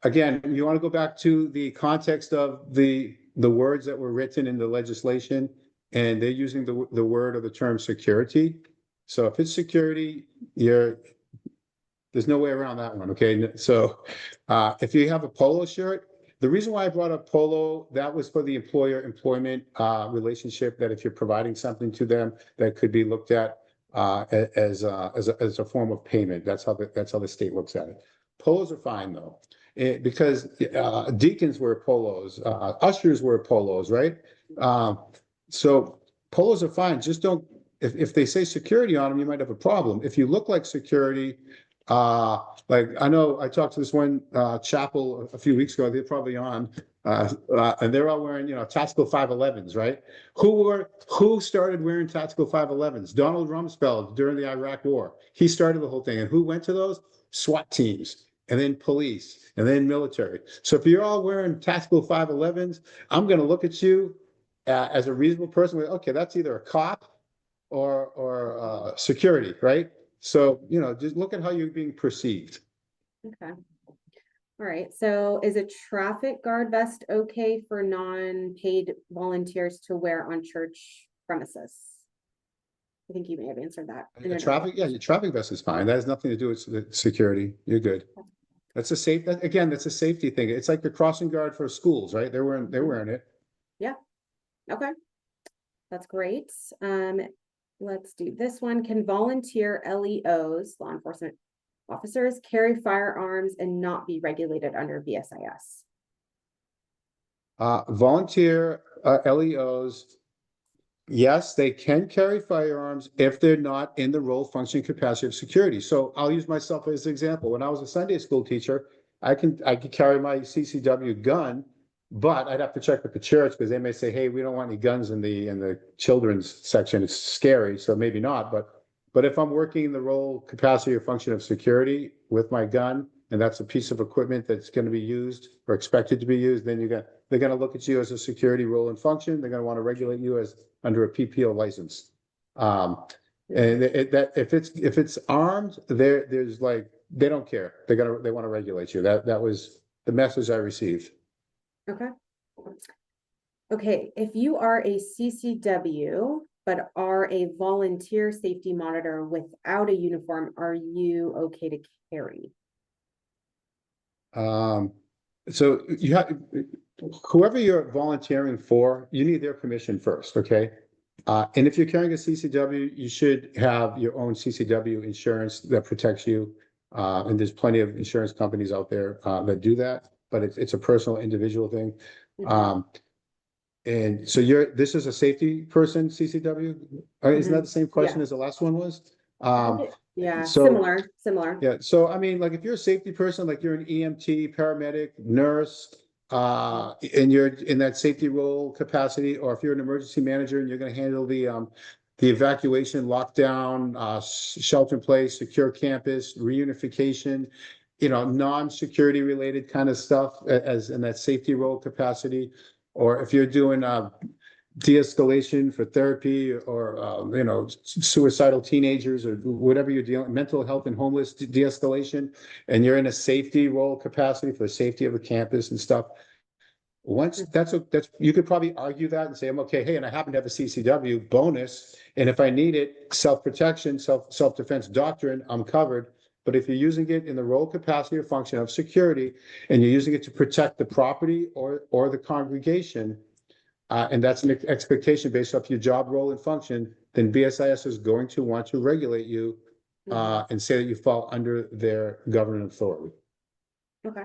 again, you want to go back to the context of the words that were written in the legislation, and they're using the word or the term security. So if it's security, there's no way around that one. Okay. So if you have a polo shirt, the reason why I brought up polo, that was for the employer-employment relationship, that if you're providing something to them, that could be looked at as a form of payment. That's how the state looks at it. Polos are fine though, because deacons wear polos, ushers wear polos, right? So polos are fine. Just don't, if they say security on them, you might have a problem. If you look like security, like I know I talked to this one chapel a few weeks ago, they're probably on, and they're all wearing, tactical 511s, right? Who started wearing tactical 511s? Donald Rumsfeld during the Iraq War. He started the whole thing. And who went to those? SWAT teams, and then police, and then military. So if you're all wearing tactical 511s, I'm going to look at you as a reasonable person. Okay, that's either a cop or security, right? So, just look at how you're being perceived. Okay. All right. So is a traffic guard vest okay for non-paid volunteers to wear on church premises? I think you may have answered that. Your traffic vest is fine. That has nothing to do with security. You're good. That's a that's a safety thing. It's like the crossing guard for schools, right? They're wearing it. Yeah. Okay. That's great. Let's do this one. Can volunteer LEOs, law enforcement officers, carry firearms and not be regulated under VSIS? Volunteer LEOs, yes, they can carry firearms if they're not in the role, function, capacity of security. So I'll use myself as an example. When I was a Sunday school teacher, I could carry my CCW gun, but I'd have to check with the church, because they may say, hey, we don't want any guns in the children's section. It's scary, so maybe not. But if I'm working in the role, capacity, or function of security with my gun, and that's a piece of equipment that's going to be used or expected to be used, then they're going to look at you as a security role and function. They're going to want to regulate you as under a PPO license. And if it's armed, there's like, they don't care. They want to regulate you. That was the message I received. Okay. Okay, if you are a CCW, but are a volunteer safety monitor without a uniform, are you okay to carry? So you have, whoever you're volunteering for, you need their permission first, okay? And if you're carrying a CCW, you should have your own CCW insurance that protects you. And there's plenty of insurance companies out there that do that, but it's a personal, individual thing. And so this is a safety person, CCW? Isn't that the same question as the last one was? Yeah, so similar. Yeah, so I mean, like if you're a safety person, like you're an EMT, paramedic, nurse, and you're in that safety role capacity, or if you're an emergency manager and you're going to handle the evacuation, lockdown, shelter in place, secure campus, reunification, non-security related kind of stuff as in that safety role capacity, or if you're doing de-escalation for therapy or, you know, suicidal teenagers or whatever you're dealing, mental health and homeless de-escalation, and you're in a safety role capacity for the safety of the campus and stuff. Once that's you could probably argue that and say, I'm okay. Hey, and I happen to have a CCW bonus. And if I need it, self-protection, self-defense doctrine, I'm covered. But if you're using it in the role capacity or function of security, and you're using it to protect the property or the congregation, and that's an expectation based off your job role and function, then BSIS is going to want to regulate you and say that you fall under their governing authority. Okay.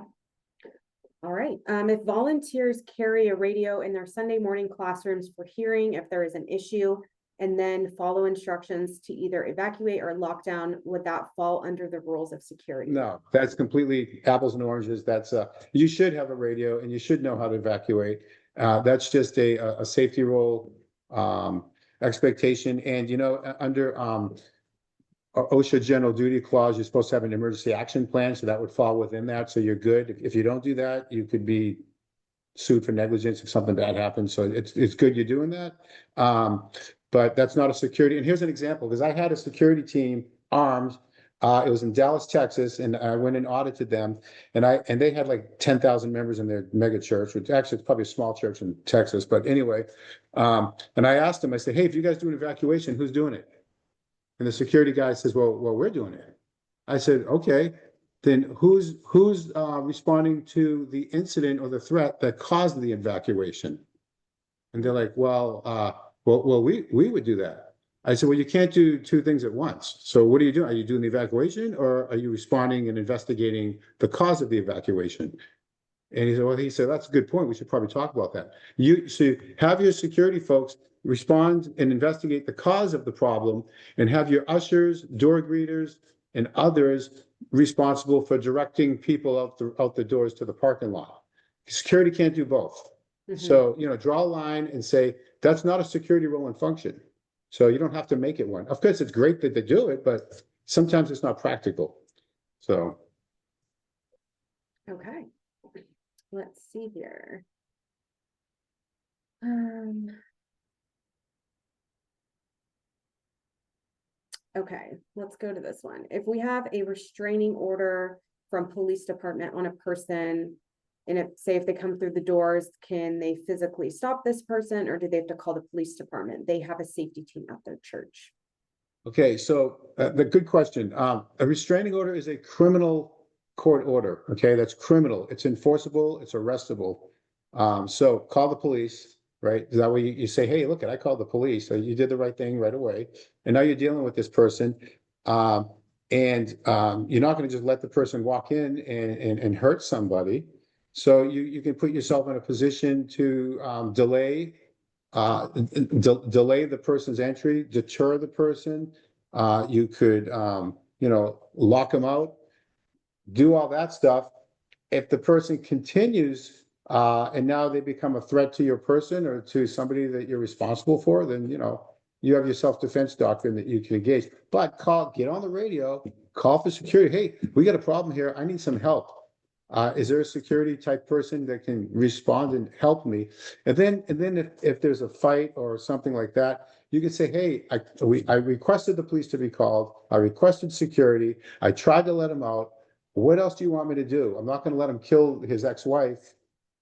All right. If volunteers carry a radio in their Sunday morning classrooms for hearing if there is an issue, and then follow instructions to either evacuate or lock down, would that fall under the rules of security? No, that's completely apples and oranges. That's you should have a radio and you should know how to evacuate. That's just a safety role expectation. And, you know, under OSHA general duty clause, you're supposed to have an emergency action plan. So that would fall within that. So you're good. If you don't do that, you could be sued for negligence if something bad happens. So it's good you're doing that. But that's not a security. And here's an example, because I had a security team armed. It was in Dallas, Texas, and I went and audited them, and they had like 10,000 members in their mega church, which actually is probably a small church in Texas. But anyway, and I asked them, I said, hey, if you guys do an evacuation, who's doing it? And the security guy says, well, we're doing it. I said, okay, then who's responding to the incident or the threat that caused the evacuation? And they're like, well, we would do that. I said, well, you can't do two things at once. So what are you doing? Are you doing the evacuation, or are you responding and investigating the cause of the evacuation? And he said, that's a good point. We should probably talk about that. So have your security folks respond and investigate the cause of the problem, and have your ushers, door greeters, and others responsible for directing people out the doors to the parking lot. Security can't do both. So, you know, draw a line and say, that's not a security role and function. So you don't have to make it one. Of course, it's great that they do it, but sometimes it's not practical. So. Okay. Let's see here. Okay, let's go to this one. If we have a restraining order from police department on a person, and if they come through the doors, can they physically stop this person, or do they have to call the police department? They have a safety team at their church. Okay, so the good question. A restraining order is a criminal court order. Okay, that's criminal. It's enforceable. It's arrestable. So call the police, right? That way you say, hey, look, I called the police. So you did the right thing right away. And now you're dealing with this person. And you're not going to just let the person walk in and hurt somebody. So you can put yourself in a position to delay the person's entry, deter the person. You could, you know, lock them out, do all that stuff. If the person continues and now they become a threat to your person or to somebody that you're responsible for, then, you know, you have your self-defense doctrine that you can engage. But get on the radio, call for security. Hey, we got a problem here. I need some help. Is there a security type person that can respond and help me? And then if there's a fight or something like that, you can say, hey, I requested the police to be called. I requested security. I tried to let him out. What else do you want me to do? I'm not going to let him kill his ex-wife.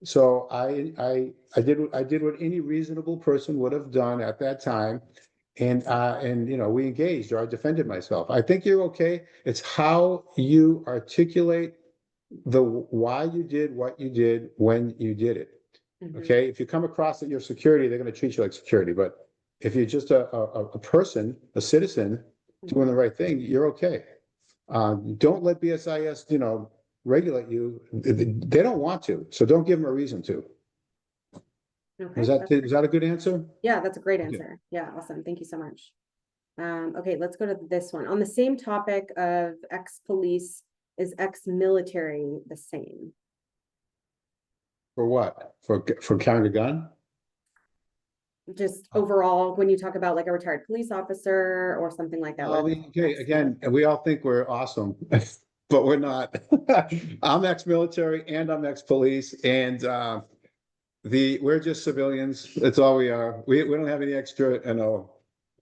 So I did what any reasonable person would have done at that time. And you know, we engaged, or I defended myself. I think you're okay. It's how you articulate the why you did what you did when you did it. Okay, if you come across that you're security, they're going to treat you like security. But if you're just a person, a citizen doing the right thing, you're okay. Don't let BSIS, you know, regulate you. They don't want to, so don't give them a reason to. Okay, Is that a good answer? Yeah, that's a great answer. Yeah, awesome. Thank you so much. Okay, let's go to this one. On the same topic of ex-police, is ex-military the same? For what? For carrying a gun? Just overall, when you talk about like a retired police officer or something like that. Okay, again, we all think we're awesome, but we're not. I'm ex-military and I'm ex-police, and We're just civilians. That's all we are. We don't have any extra,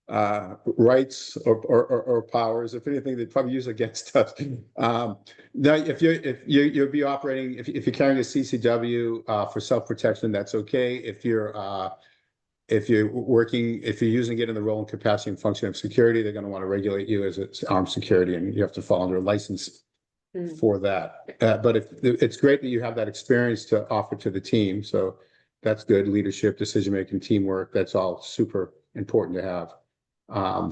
rights or powers. If anything, they'd probably use against us. Now, you'll be operating, if you're carrying a CCW, for self-protection, that's okay. If you're using it in the role and capacity and function of security, they're going to want to regulate you as it's armed security, and you have to fall under a license for that. But it's great that you have that experience to offer to the team. So that's good. Leadership, decision-making, teamwork, that's all super important to have. I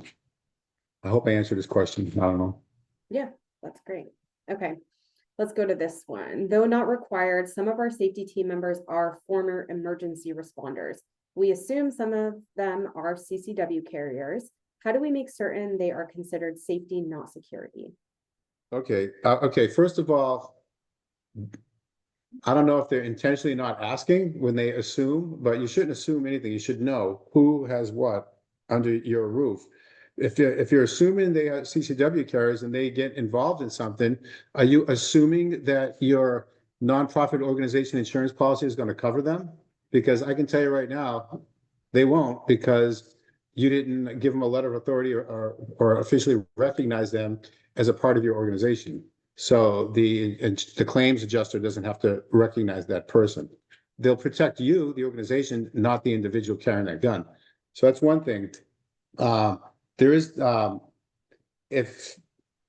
hope I answered this question. I don't know. Yeah, that's great. Okay, let's go to this one. Though not required, some of our safety team members are former emergency responders. We assume some of them are CCW carriers. How do we make certain they are considered safety, not security? Okay. First of all, I don't know if they're intentionally not asking when they assume, but you shouldn't assume anything. You should know who has what under your roof. If you're assuming they are CCW carriers and they get involved in something, are you assuming that your nonprofit organization insurance policy is going to cover them? Because I can tell you right now, they won't, because you didn't give them a letter of authority or officially recognize them as a part of your organization. So the claims adjuster doesn't have to recognize that person. They'll protect you, the organization, not the individual carrying that gun. So that's one thing. There is, if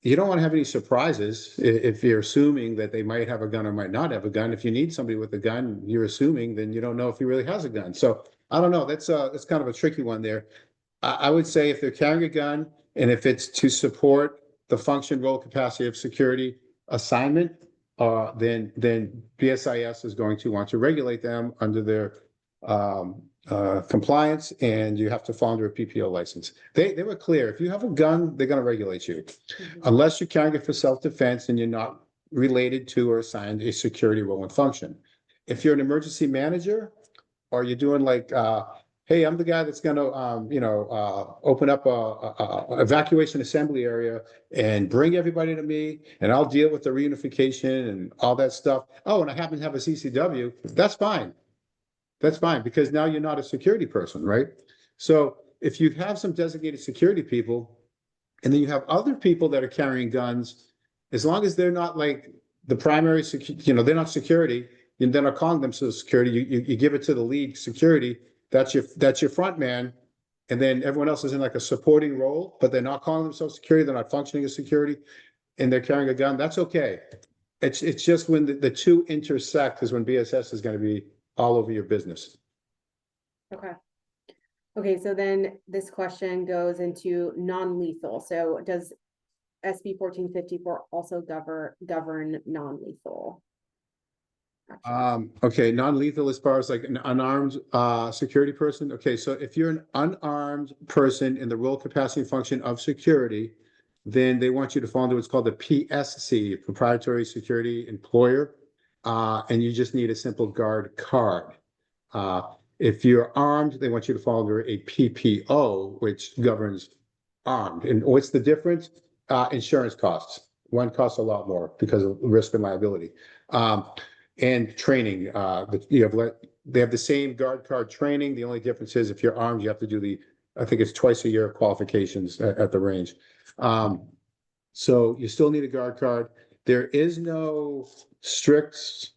you don't want to have any surprises, if you're assuming that they might have a gun or might not have a gun, if you need somebody with a gun, you're assuming, then you don't know if he really has a gun. So I don't know. That's kind of a tricky one there. I would say if they're carrying a gun and if it's to support the function, role, capacity of security assignment, then BSIS is going to want to regulate them under their compliance, and you have to fall under a PPO license. They were clear. If you have a gun, they're going to regulate you, unless you're carrying it for self-defense and you're not related to or assigned a security role and function. If you're an emergency manager, or you're doing like, hey, I'm the guy that's going to, open up a evacuation assembly area and bring everybody to me, and I'll deal with the reunification and all that stuff. Oh, and I happen to have a CCW. That's fine. That's fine, because now you're not a security person, right? So if you have some designated security people, and then you have other people that are carrying guns, as long as they're not like the primary, they're not security, and they're not calling themselves security, you give it to the lead security. That's your front man, and then everyone else is in like a supporting role, but they're not calling themselves security, they're not functioning as security, and they're carrying a gun. That's okay. It's just when the two intersect is when BSS is going to be all over your business. Okay, so then this question goes into non-lethal. So does SB 1454 also govern non-lethal? Okay, non-lethal as far as like an unarmed security person. Okay, so if you're an unarmed person in the role, capacity, and function of security, then they want you to fall into what's called the PSC, Proprietary Security Employer, and you just need a simple guard card. If you're armed, they want you to fall under a PPO, which governs armed. And what's the difference? Insurance costs. One costs a lot more because of risk and liability. And training. They have the same guard card training. The only difference is if you're armed, you have to do I think it's twice a year qualifications at the range. So you still need a guard card. There is no strict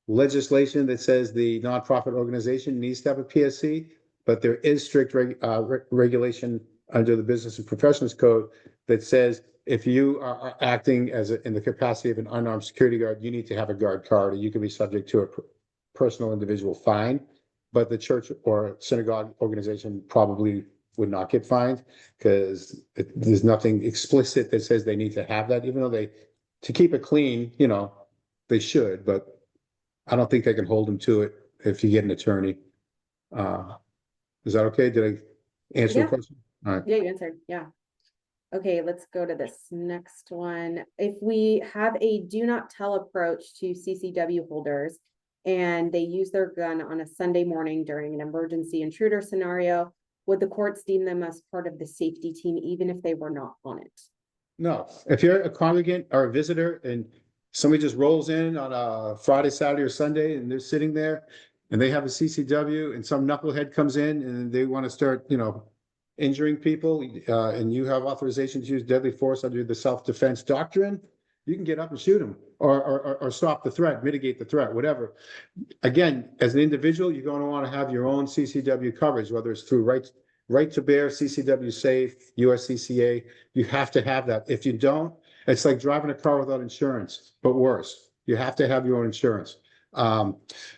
legislation that says the nonprofit organization needs to have a PSC, but there is strict regulation under the Business and Professions Code that says if you are acting in the capacity of an unarmed security guard, you need to have a guard card, or you can be subject to a personal individual fine. But the church or synagogue organization probably would not get fined, because there's nothing explicit that says they need to have that, even though to keep it clean, they should, but I don't think they can hold them to it if you get an attorney. Is that okay? Did I answer the question? All right. Yeah, you answered. Yeah. Okay, let's go to this next one. If we have a do not tell approach to CCW holders and they use their gun on a Sunday morning during an emergency intruder scenario, would the courts deem them as part of the safety team, even if they were not on it? No, if you're a congregant or a visitor and somebody just rolls in on a Friday, Saturday, or Sunday and they're sitting there and they have a CCW and some knucklehead comes in and they want to start, injuring people, and you have authorization to use deadly force under the self-defense doctrine, you can get up and shoot them or stop the threat, mitigate the threat, whatever. Again, as an individual, you're going to want to have your own CCW coverage, whether it's through right to bear, CCW safe, USCCA. You have to have that. If you don't, it's like driving a car without insurance, but worse. You have to have your own insurance. And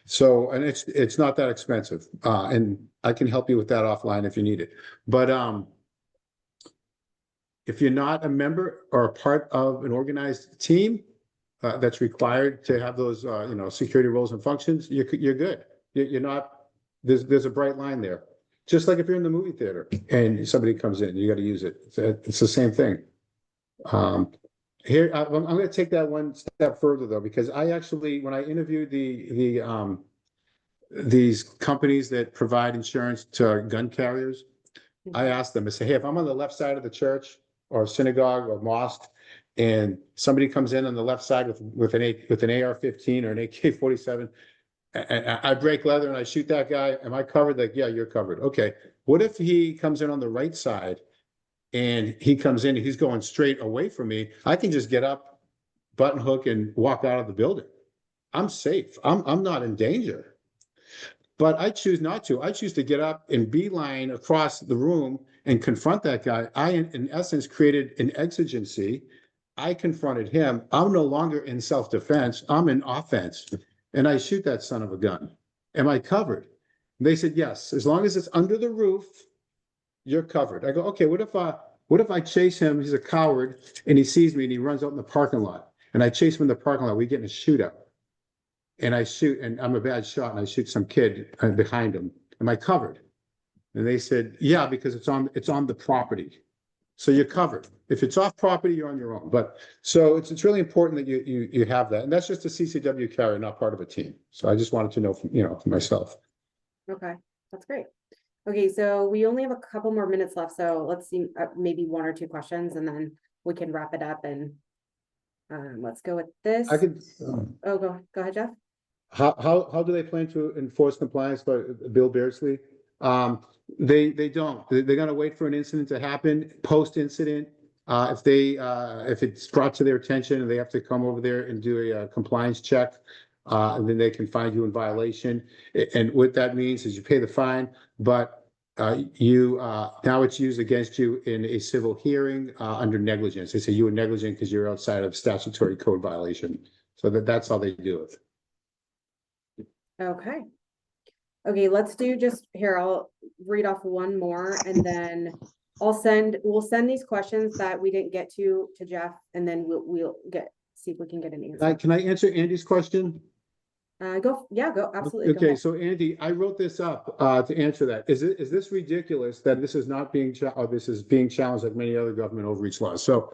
it's not that expensive. And I can help you with that offline if you need it. But if you're not a member or a part of an organized team that's required to have those, security roles and functions, you're good. You're not. There's a bright line there. Just like if you're in the movie theater and somebody comes in, you got to use it. It's the same thing. Here, I'm going to take that one step further though, because I actually, when I interviewed these companies that provide insurance to gun carriers, I asked them, I say, hey, if I'm on the left side of the church or synagogue or mosque, and somebody comes in on the left side with an AR-15 or an AK-47, and I break leather and I shoot that guy, am I covered? Like, yeah, you're covered. Okay. What if he comes in on the right side and he comes in and he's going straight away from me? I can just get up, button hook, and walk out of the building. I'm safe. I'm not in danger. But I choose not to. I choose to get up and beeline across the room and confront that guy. I, in essence, created an exigency. I confronted him. I'm no longer in self-defense. I'm in offense. And I shoot that son of a gun. Am I covered? And they said, yes. As long as it's under the roof, you're covered. I go, okay, what if I chase him? He's a coward and he sees me and he runs out in the parking lot. And I chase him in the parking lot. We get in a shootout. And I shoot, and I'm a bad shot, and I shoot some kid behind him. Am I covered? And they said, yeah, because it's on the property. So you're covered. If it's off property, you're on your own. But so it's really important that you have that. And that's just a CCW carrier, not part of a team. So I just wanted to know for myself. Okay, that's great. Okay, so we only have a couple more minutes left. So let's see, maybe one or two questions and then we can wrap it up and let's go with this. I could. Oh, go ahead, Jeff. How do they plan to enforce compliance by Bill Beardsley? They don't. They're going to wait for an incident to happen. Post-incident, if it's brought to their attention and they have to come over there and do a compliance check, and then they can find you in violation. And what that means is you pay the fine, but now it's used against you in a civil hearing under negligence. They say you were negligent because you're outside of statutory code violation. So that's how they do it. Okay. Okay, let's do just here. I'll read off one more and then we'll send these questions that we didn't get to Jeff, and then we'll see if we can get an answer. Can I answer Andy's question? Go absolutely. Okay, so Andy, I wrote this up to answer that. Is this ridiculous that this is not being this is being challenged like many other government overreach laws? So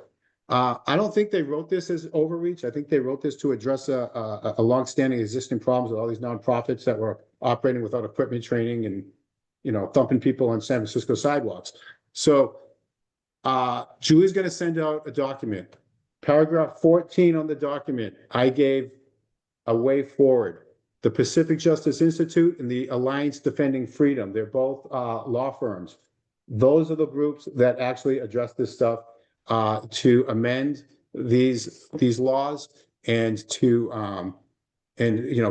I don't think they wrote this as overreach. I think they wrote this to address a longstanding existing problems with all these nonprofits that were operating without equipment training and thumping people on San Francisco sidewalks. So Julie's going to send out a document. Paragraph 14 on the document, I gave a way forward. The Pacific Justice Institute and the Alliance Defending Freedom, they're both law firms. Those are the groups that actually address this stuff to amend these laws and to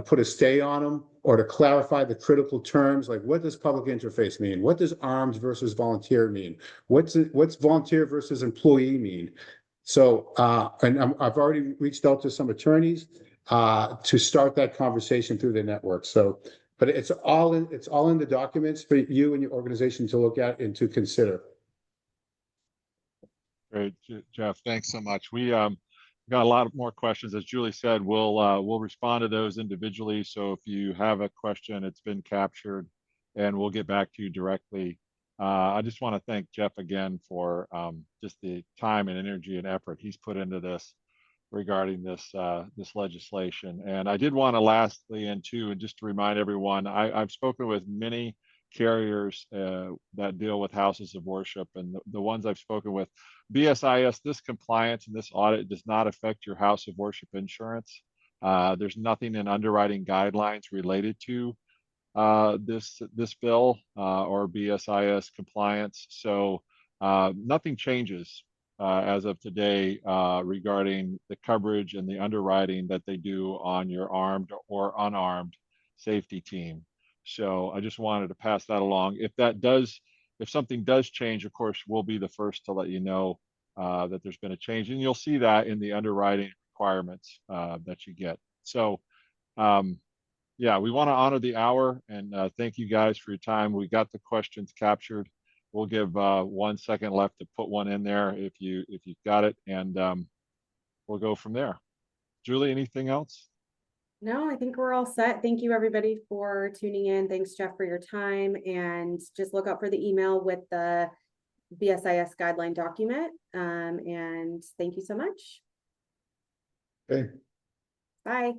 put a stay on them, or to clarify the critical terms, like what does public interface mean? What does armed versus volunteer mean? What's volunteer versus employee mean? So, I've already reached out to some attorneys to start that conversation through the network. So, but it's all in the documents for you and your organization to look at and to consider. Great, Jeff. Thanks so much. We got a lot more questions. As Julie said, we'll respond to those individually. So if you have a question, it's been captured, and we'll get back to you directly. I just want to thank Jeff again for just the time and energy and effort he's put into this regarding this legislation. And I did want to lastly, and just to remind everyone, I've spoken with many carriers that deal with houses of worship, and the ones I've spoken with, BSIS, this compliance and this audit does not affect your house of worship insurance. There's nothing in underwriting guidelines related to this bill or BSIS compliance. So nothing changes as of today regarding the coverage and the underwriting that they do on your armed or unarmed safety team. So I just wanted to pass that along. If something does change, of course, we'll be the first to let you know that there's been a change, and you'll see that in the underwriting requirements that you get. So yeah, we want to honor the hour, and thank you guys for your time. We got the questions captured. We'll give 1 second left to put one in there if you've got it, and we'll go from there. Julie, anything else? No, I think we're all set. Thank you, everybody, for tuning in. Thanks, Jeff, for your time. And just look out for the email with the BSIS guideline document. And thank you so much. Okay. Bye.